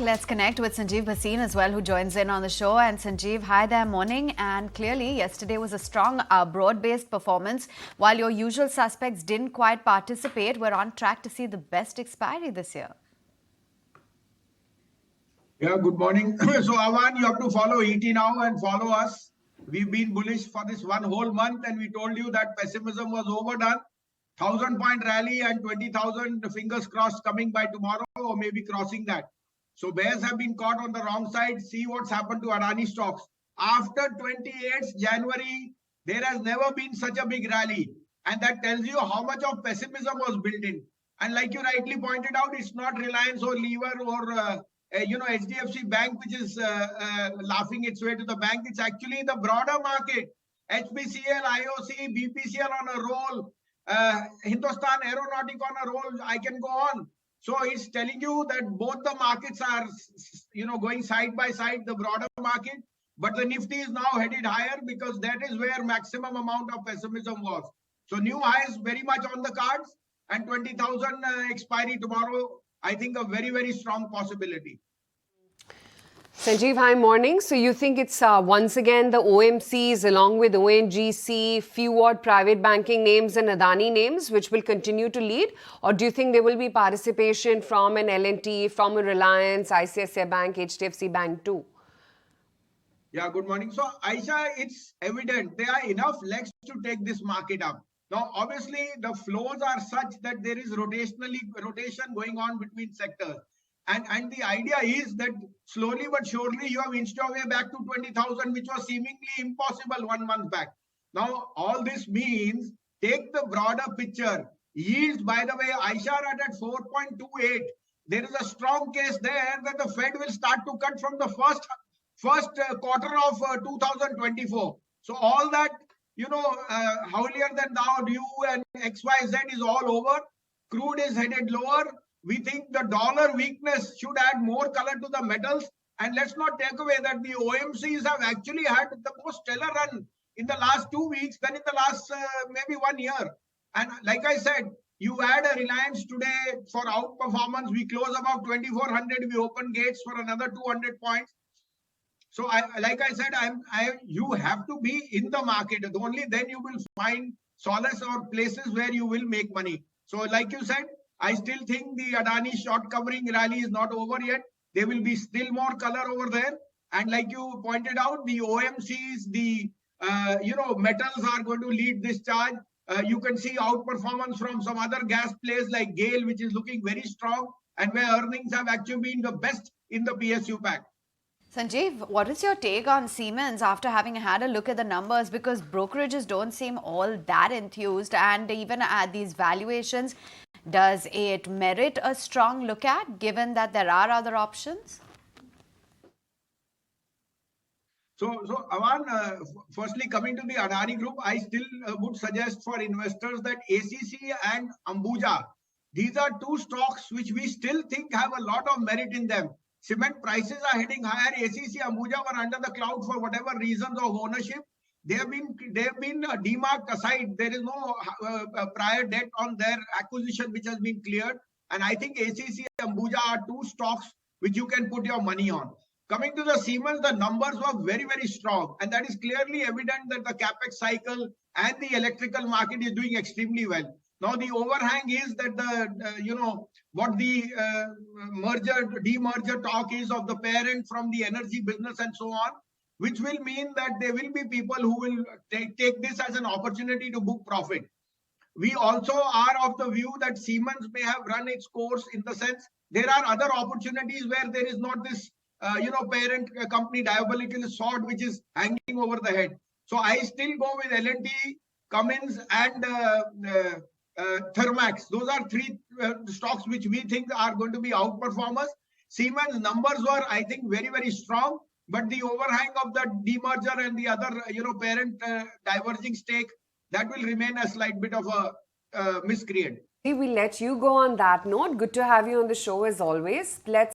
Let's connect with Sanjiv Bhasin as well, who joins in on the show. And Sanjiv, hi there, morning. And clearly, yesterday was a strong, broad-based performance. While your usual suspects didn't quite participate, we're on track to see the best expiry this year. Yeah, good morning. So, Avan, you have to follow ET now and follow us. We've been bullish for this one whole month, and we told you that pessimism was overdone. 1,000-point rally and 20,000 fingers crossed coming by tomorrow, or maybe crossing that. So bears have been caught on the wrong side. See what's happened to Adani stocks. After 28th January, there has never been such a big rally. And that tells you how much of pessimism was built in. And like you rightly pointed out, it's not Reliance or Lever or HDFC Bank which is laughing its way to the bank. It's actually the broader market. HPCL, IOC, BPCL on a roll, Hindustan Aeronautic on a roll. I can go on. So it's telling you that both the markets are, going side by side, the broader market, but the Nifty is now headed higher because that is where maximum amount of pessimism was. So new highs very much on the cards, and 20,000 expiry tomorrow, I think a very, very strong possibility. Sanjiv, hi, morning. So you think it's once again the OMCs along with ONGC, few odd private banking names and Adani names which will continue to lead? Or do you think there will be participation from an L&T, from a Reliance, ICICI Bank, HDFC Bank too? Yeah, good morning. So Aisha, it's evident there are enough legs to take this market up. Now, obviously, the flows are such that there is rotation going on between sectors. And the idea is that slowly but surely you have inched your way back to 20,000, which was seemingly impossible 1 month back. Now, all this means take the broader picture. Yields, by the way, Aisha are at 4.28. There is a strong case there that the Fed will start to cut from the first quarter of 2024. So all that, holier than thou, due and XYZ is all over. Crude is headed lower. We think the dollar weakness should add more color to the metals. And let's not take away that the OMCs have actually had the most stellar run in the last 2 weeks than in the last maybe 1 year. And like I said, you add a Reliance today for outperformance. We close above 2,400. We open gates for another 200 points. So, you have to be in the market. Only then you will find solace or places where you will make money. So, like you said, I still think the Adani short covering rally is not over yet. There will be still more color over there. And like you pointed out, the OMCs, the metals are going to lead this charge. You can see outperformance from some other gas plays like GAIL, which is looking very strong and where earnings have actually been the best in the PSU pack. Sanjiv, what is your take on Siemens after having had a look at the numbers? Because brokerages don't seem all that enthused, and even at these valuations, does it merit a strong look at, given that there are other options? So Avan, firstly, coming to the Adani Group, I still would suggest for investors that ACC and Ambuja, these are two stocks which we still think have a lot of merit in them. Cement prices are heading higher. ACC, Ambuja were under the cloud for whatever reasons of ownership. They have been demarked aside. There is no prior debt on their acquisition which has been cleared. And I think ACC and Ambuja are two stocks which you can put your money on. Coming to the Siemens, the numbers were very, very strong. And that is clearly evident that the capex cycle and the electrical market is doing extremely well. Now, the overhang is that what the demerger talk is of the parent from the energy business and so on, which will mean that there will be people who will take this as an opportunity to book profit. We also are of the view that Siemens may have run its course in the sense there are other opportunities where there is not this, parent company diabolical sword which is hanging over the head. So I still go with L&T, Cummins and Thermax. Those are three stocks which we think are going to be outperformers. Siemens numbers were, I think, very, very strong, but the overhang of the demerger and the other, parent diverging stake, that will remain a slight bit of a miscreant. We'll let you go on that note. Good to have you on the show as always. Let's